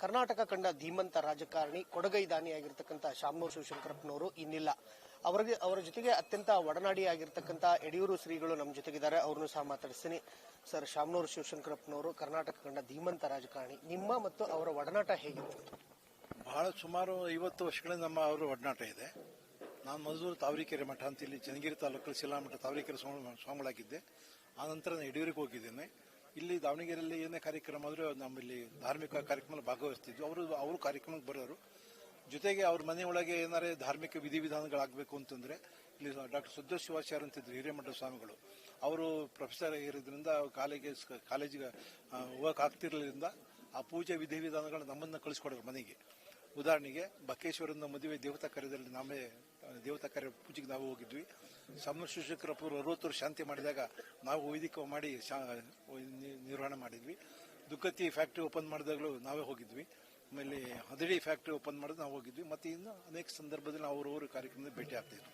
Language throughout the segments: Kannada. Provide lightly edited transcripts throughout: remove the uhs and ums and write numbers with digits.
ಕರ್ನಾಟಕ ಕಂಡ ಧೀಮಂತ ರಾಜಕಾರಣಿ ಕೊಡಗೈ ದಾನಿಯಾಗಿರ್ತಕ್ಕಂಥ ಶಾಮನೂರು ಶಿವಶಂಕರಪ್ಪನವರು ಇನ್ನಿಲ್ಲ. ಅವರ ಜೊತೆಗೆ ಅತ್ಯಂತ ಒಡನಾಡಿಯಾಗಿರ್ತಕ್ಕಂಥ ಯಡಿಯೂರು ಶ್ರೀಗಳು ನಮ್ಮ ಜೊತೆಗಿದ್ದಾರೆ. ಅವ್ರನ್ನು ಸಹ ಮಾತಾಡಿಸ್ತೀನಿ. ಸರ್, ಶಾಮನೂರು ಶಿವಶಂಕರಪ್ಪನವರು ಕರ್ನಾಟಕ ಕಂಡ ಧೀಮಂತ ರಾಜಕಾರಣಿ, ನಿಮ್ಮ ಮತ್ತು ಅವರ ಒಡನಾಟ ಹೇಗಿತ್ತು? ಬಹಳ ಸುಮಾರು 50 ವರ್ಷಗಳಿಂದ ನಮ್ಮ ಅವರ ಒಡನಾಟ ಇದೆ. ನಾನು ಮೊದಲು ತಾವರೀಕೆರೆ ಮಠ ಅಂತ ಇಲ್ಲಿ ಚನ್ನಗಿರಿ ತಾಲೂಕು ಶಿಲಾಮಠ ತಾವರೀಕೆರೆ ಸ್ವಾಮಿಗಳಾಗಿದ್ದೆ. ಆ ನಂತರ ನಾನು ಯಡಿಯೂರಿಗೆ ಹೋಗಿದ್ದೇನೆ. ಇಲ್ಲಿ ದಾವಣಗೆರೆಯಲ್ಲಿ ಏನೇ ಕಾರ್ಯಕ್ರಮ ಆದರೂ ನಮ್ಮಲ್ಲಿ ಧಾರ್ಮಿಕ ಕಾರ್ಯಕ್ರಮ ಭಾಗವಹಿಸ್ತಿದ್ವಿ. ಅವರು ಕಾರ್ಯಕ್ರಮಕ್ಕೆ ಬರೋರು. ಜೊತೆಗೆ ಅವ್ರ ಮನೆ ಒಳಗೆ ಏನಾರೇ ಧಾರ್ಮಿಕ ವಿಧಿವಿಧಾನಗಳಾಗಬೇಕು ಅಂತಂದ್ರೆ ಇಲ್ಲಿ ಡಾಕ್ಟರ್ ಸುದ್ದ ಶಿವಾಚಾರ್ಯ ಅಂತಿದ್ರು ಹಿರೇಮಠ ಸ್ವಾಮಿಗಳು. ಅವರು ಪ್ರೊಫೆಸರ್ ಆಗಿರೋದ್ರಿಂದ ಕಾಲೇಜಿಗೆ ಹೋಗಕ್ಕೆ ಆಗ್ತಿರ್ಲಿಲ್ಲ. ಆ ಪೂಜೆ ವಿಧಿವಿಧಾನಗಳನ್ನ ನಮ್ಮನ್ನ ಕಳಿಸ್ಕೊಡೋರು ಮನೆಗೆ. ಉದಾಹರಣೆಗೆ ಬಕ್ಕೇಶ್ವರನ ಮದುವೆ ದೇವತಾ ಕಾರ್ಯದಲ್ಲಿ ನಾವೇ ದೇವತಾ ಕಾರ್ಯ ಪೂಜೆಗೆ ನಾವು ಹೋಗಿದ್ವಿ. ಶಾಮನೂರು ಶಿವಶಂಕರಪ್ಪ 60 ವರ್ಷ ಶಾಂತಿ ಮಾಡಿದಾಗ ನಾವು ವೈದಿಕ ಮಾಡಿ ನಿರ್ವಹಣೆ ಮಾಡಿದ್ವಿ. ದುಕ್ಕತ್ತಿ ಫ್ಯಾಕ್ಟ್ರಿ ಓಪನ್ ಮಾಡಿದಾಗಲೂ ನಾವೇ ಹೋಗಿದ್ವಿ. ಆಮೇಲೆ ಹದಡಿ ಫ್ಯಾಕ್ಟ್ರಿ ಓಪನ್ ಮಾಡೋದು ನಾವು ಹೋಗಿದ್ವಿ. ಮತ್ತೆ ಇನ್ನು ಅನೇಕ ಸಂದರ್ಭದಲ್ಲಿ ಅವ್ರವ್ರ ಕಾರ್ಯಕ್ರಮದಲ್ಲಿ ಭೇಟಿ ಆಗ್ತಿದ್ವಿ.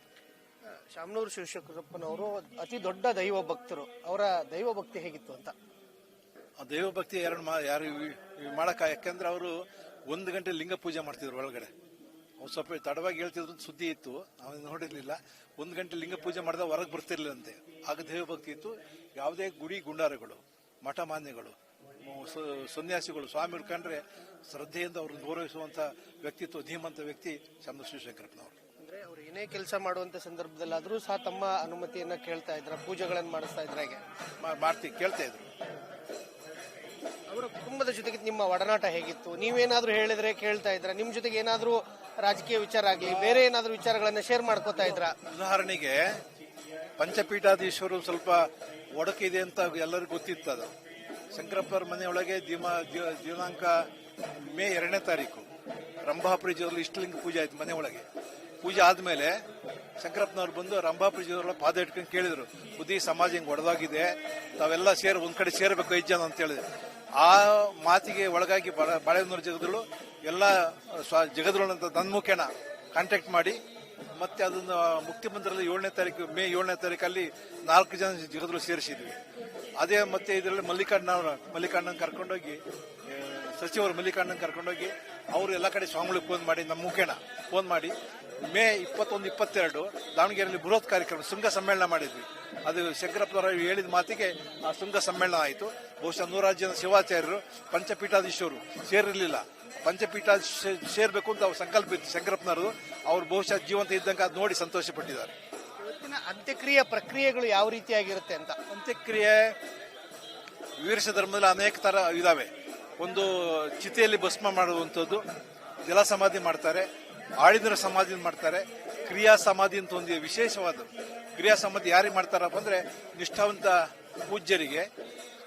ಶಾಮನೂರು ಶಿವಶಂಕರಪ್ಪನವರು ಅತಿ ದೊಡ್ಡ ದೈವ ಭಕ್ತರು. ಅವರ ದೈವ ಭಕ್ತಿ ಹೇಗಿತ್ತು ಅಂತ? ಆ ದೈವ ಭಕ್ತಿ ಯಾರು ಮಾಡಕ, ಯಾಕಂದ್ರೆ ಅವರು 1 ಗಂಟೆ ಲಿಂಗ ಪೂಜೆ ಮಾಡ್ತಿದ್ರು ಒಳಗಡೆ. ಅವ್ರು ಸ್ವಲ್ಪ ತಡವಾಗಿ ಹೇಳ್ತಿದ್ರು ಸುದ್ದಿ ಇತ್ತು, ನಾವು ನೋಡಿರ್ಲಿಲ್ಲ. 1 ಗಂಟೆ ಲಿಂಗ ಪೂಜೆ ಮಾಡಿದ ಹೊರಗೆ ಬರ್ತಿರ್ಲಿಲ್ಲಂತೆ. ಆಗ ದೈವ ಭಕ್ತಿ ಇತ್ತು. ಯಾವುದೇ ಗುಡಿ ಗುಂಡಾರಗಳು, ಮಠ ಮಾನ್ಯಗಳು, ಸನ್ಯಾಸಿಗಳು, ಸ್ವಾಮಿಗಳು ಕಂಡ್ರೆ ಶ್ರದ್ಧೆಯಿಂದ ಅವ್ರನ್ನ ಗೌರವಿಸುವಂತ ವ್ಯಕ್ತಿತ್ವ, ಧೀಮಂತ ವ್ಯಕ್ತಿ ಶಾಮನೂರು ಶಿವಶಂಕರಪ್ಪನವರು. ಅಂದ್ರೆ ಅವ್ರು ಏನೇ ಕೆಲಸ ಮಾಡುವಂತ ಸಂದರ್ಭದಲ್ಲಾದ್ರೂ ಸಹ ತಮ್ಮ ಅನುಮತಿಯನ್ನ ಕೇಳ್ತಾ ಇದ್ರ, ಪೂಜೆಗಳನ್ನು ಮಾಡಿಸ್ತಾ ಇದ್ರ, ಕೇಳ್ತಾ ಇದ್ರು. ಅವರ ಕುಟುಂಬದ ಜೊತೆಗೆ ನಿಮ್ಮ ಒಡನಾಟ ಹೇಗಿತ್ತು? ನೀವೇನಾದ್ರೂ ಹೇಳಿದ್ರೆ ಕೇಳ್ತಾ ಇದ್ರ? ನಿಮ್ ಜೊತೆಗೆ ಏನಾದ್ರೂ ರಾಜಕೀಯ ವಿಚಾರ ಆಗ್ಲಿ, ಬೇರೆ ಏನಾದ್ರೂ ವಿಚಾರಗಳನ್ನ ಶೇರ್ ಮಾಡ್ಕೋತಾ ಇದ್ರ? ಉದಾಹರಣೆಗೆ ಪಂಚಪೀಠಾಧೀಶರು ಸ್ವಲ್ಪ ಒಡಕಿದೆ ಅಂತ ಎಲ್ಲರಿಗೂ ಗೊತ್ತಿತ್ತು. ಅದು ಶಂಕರಪ್ಪರ ಮನೆಯೊಳಗೆ ದಿನಾಂಕ ಮೇ 2ನೇ ತಾರೀಕು ರಂಭಾಪುರಿಜರಲ್ಲಿ ಇಷ್ಟಲಿಂಗ ಪೂಜೆ ಆಯ್ತು. ಮನೆ ಒಳಗೆ ಪೂಜೆ ಆದ್ಮೇಲೆ ಶಂಕರಪ್ಪನವ್ರು ಬಂದು ರಂಭಾಪುರಿಜವರೆಲ್ಲ ಪಾದ ಇಟ್ಕೊಂಡು ಕೇಳಿದ್ರು, ಬುದ್ಧಿ ಸಮಾಜ ಹಿಂಗ್ ಒಡೆದಾಗಿದೆ, ತಾವೆಲ್ಲ ಒಂದ್ ಕಡೆ ಸೇರ್ಬೇಕು 5 ಜನ ಅಂತ ಹೇಳಿದ್ರು. ಆ ಮಾತಿಗೆ ಒಳಗಾಗಿ ಬಾಳೆಹೊನ್ನೂರು ಜಗದಳು ಎಲ್ಲ ಜಗದಳು ಅಂತ ನನ್ನ ಮುಖೇನ ಕಾಂಟ್ಯಾಕ್ಟ್ ಮಾಡಿ ಮತ್ತೆ ಅದನ್ನ ಮುಖ್ಯಮಂತ್ರಿಯಲ್ಲಿ ಮೇ 7ನೇ ತಾರೀಕಲ್ಲಿ 4 ಜನ ಜಗದಳು ಸೇರಿಸಿದ್ವಿ. ಅದೇ ಮತ್ತೆ ಇದರಲ್ಲಿ ಮಲ್ಲಿಕಾರ್ಜುನ ಕರ್ಕೊಂಡೋಗಿ, ಸಚಿವರು ಮಲ್ಲಿಕಾರ್ಜುನ ಕರ್ಕೊಂಡೋಗಿ ಅವರು ಎಲ್ಲ ಕಡೆ ಸ್ವಾಮಿಗಳಿಗೆ ಫೋನ್ ಮಾಡಿ, ನಮ್ಮ ಮುಖೇನ ಫೋನ್ ಮಾಡಿ ಮೇ 21, 22 ದಾವಣಗೆರೆಯಲ್ಲಿ ಬೃಹತ್ ಕಾರ್ಯಕ್ರಮ ಶೃಂಗ ಸಮ್ಮೇಳನ ಮಾಡಿದ್ವಿ. ಅದು ಶಂಕರಪ್ಪನವರ ಹೇಳಿದ ಮಾತಿಗೆ ಆ ಶೃಂಗ ಸಮ್ಮೇಳನ ಆಯಿತು. ಬಹುಶಃ 100 ಜನ ಶಿವಾಚಾರ್ಯರು, ಪಂಚಪೀಠಾಧೀಶರು ಸೇರಿರಲಿಲ್ಲ. ಪಂಚಪೀಠ ಸೇರ್ಬೇಕು ಅಂತ ಅವ್ರು ಸಂಕಲ್ಪ ಇತ್ತು ಶಂಕರಪ್ಪನವರು. ಅವ್ರು ಬಹುಶಃ ಜೀವಂತ ಇದ್ದಂಗೆ ಅದು ನೋಡಿ ಸಂತೋಷ ಪಟ್ಟಿದ್ದಾರೆ. ಇವತ್ತಿನ ಅಂತ್ಯಕ್ರಿಯೆ ಪ್ರಕ್ರಿಯೆಗಳು ಯಾವ ರೀತಿಯಾಗಿರುತ್ತೆ ಅಂತ? ಅಂತ್ಯಕ್ರಿಯೆ ವೀರಶ ಧರ್ಮದಲ್ಲಿ ಅನೇಕ ತರ ಇದಾವೆ. ಒಂದು ಚಿತೆಯಲ್ಲಿ ಭಸ್ಮ ಮಾಡುವಂಥದ್ದು, ಜಲ ಸಮಾಧಿ ಮಾಡ್ತಾರೆ, ಆಳಿದರ ಸಮಾಧಿ ಮಾಡ್ತಾರೆ, ಕ್ರಿಯಾ ಸಮಾಧಿ ಅಂತ ಒಂದು ವಿಶೇಷವಾದ ಕ್ರಿಯಾ ಸಮಾಧಿ ಯಾರಿಗೆ ಮಾಡ್ತಾರಪ್ಪ ಅಂದ್ರೆ ನಿಷ್ಠಾವಂತ ಪೂಜ್ಯರಿಗೆ,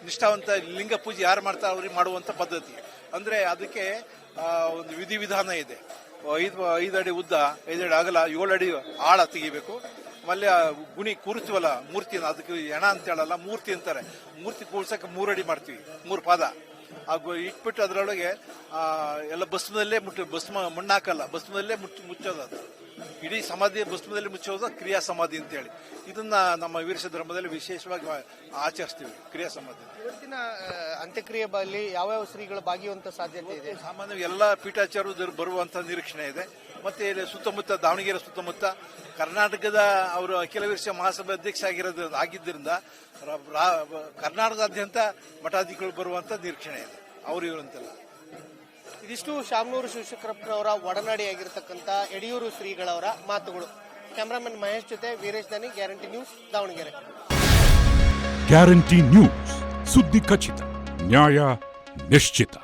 ನಿಷ್ಠಾವಂತ ಲಿಂಗ ಪೂಜೆ ಯಾರು ಮಾಡ್ತಾರೆ ಅವ್ರಿಗೆ ಮಾಡುವಂತ ಪದ್ಧತಿ. ಅಂದ್ರೆ ಅದಕ್ಕೆ ಒಂದು ವಿಧಿವಿಧಾನ ಇದೆ. 5 ಅಡಿ ಉದ್ದ, 5 ಅಡಿ ಅಗಲ, 7 ಅಡಿ ಆಳ ತೆಗಿಬೇಕು. ಆಮೇಲೆ ಗುಣಿ ಕೂರಿಸ್ತೀವಲ್ಲ ಮೂರ್ತಿನ, ಅದಕ್ಕೆ ಹೆಣ ಅಂತ ಹೇಳಲ್ಲ, ಮೂರ್ತಿ ಅಂತಾರೆ. ಮೂರ್ತಿ ಕೂರ್ಸಕ್ಕೆ 3 ಅಡಿ ಮಾಡ್ತೀವಿ, 3 ಪಾದ ಇಟ್ಬಿಟ್ಟು ಅದರೊಳಗೆ ಎಲ್ಲ ಭಸ್ಮದಲ್ಲೇ ಭಸ್ಮ ಮಣ್ಣು ಹಾಕಲ್ಲ, ಭಸ್ಮದಲ್ಲೇ ಮುಚ್ಚೋದು. ಅದು ಇಡೀ ಸಮಾಧಿ ಭಸ್ಮದಲ್ಲಿ ಮುಚ್ಚೋದು ಕ್ರಿಯಾ ಸಮಾಧಿ ಅಂತ ಹೇಳಿ. ಇದನ್ನ ನಮ್ಮ ವೀರಶ ಧರ್ಮದಲ್ಲಿ ವಿಶೇಷವಾಗಿ ಆಚರಿಸ್ತೀವಿ, ಕ್ರಿಯಾ ಸಮಾಧಿ. ಇವತ್ತಿನ ಅಂತ್ಯಕ್ರಿಯೆ ಬಳಿ ಯಾವ್ಯಾವ ಶ್ರೀಗಳು ಭಾಗಿಯುವಂತ ಸಾಧ್ಯತೆ ಇದೆ? ಸಾಮಾನ್ಯ ಎಲ್ಲ ಪೀಠಾಚಾರ್ಯರು ಬರುವಂತ ನಿರೀಕ್ಷಣೆ ಇದೆ. ಮತ್ತೆ ಇಲ್ಲಿ ಸುತ್ತಮುತ್ತ ದಾವಣಗೆರೆ ಸುತ್ತಮುತ್ತ ಕರ್ನಾಟಕದ ಅವರು ಅಖಿಲ ವೀರಶ ಮಹಾಸಭೆ ಅಧ್ಯಕ್ಷ ಆಗಿದ್ದರಿಂದ ಕರ್ನಾಟಕದಾದ್ಯಂತ ಮಠಾಧಿಕಾರಿಗಳು ಬರುವಂತ ನಿರೀಕ್ಷಣೆ ಇದೆ. ಅವರು ಇರುವಂತೆಲ್ಲ. ಇದಿಷ್ಟು ಶಾಮನೂರು ಶಿವಶಂಕರಪ್ಪನವರ ಒಡನಾಡಿಯಾಗಿರ್ತಕ್ಕಂಥ ಯಡಿಯೂರು ಶ್ರೀಗಳವರ ಮಾತುಗಳು. ಕ್ಯಾಮರಾಮನ್ ಮಹೇಶ್ ಜೊತೆ ವೀರೇಶ್ ದಾನಿ, guarantee news, Davanagere. Guarantee news, ಸುದ್ದಿ ಖಚಿತ, ನ್ಯಾಯ ನಿಶ್ಚಿತ.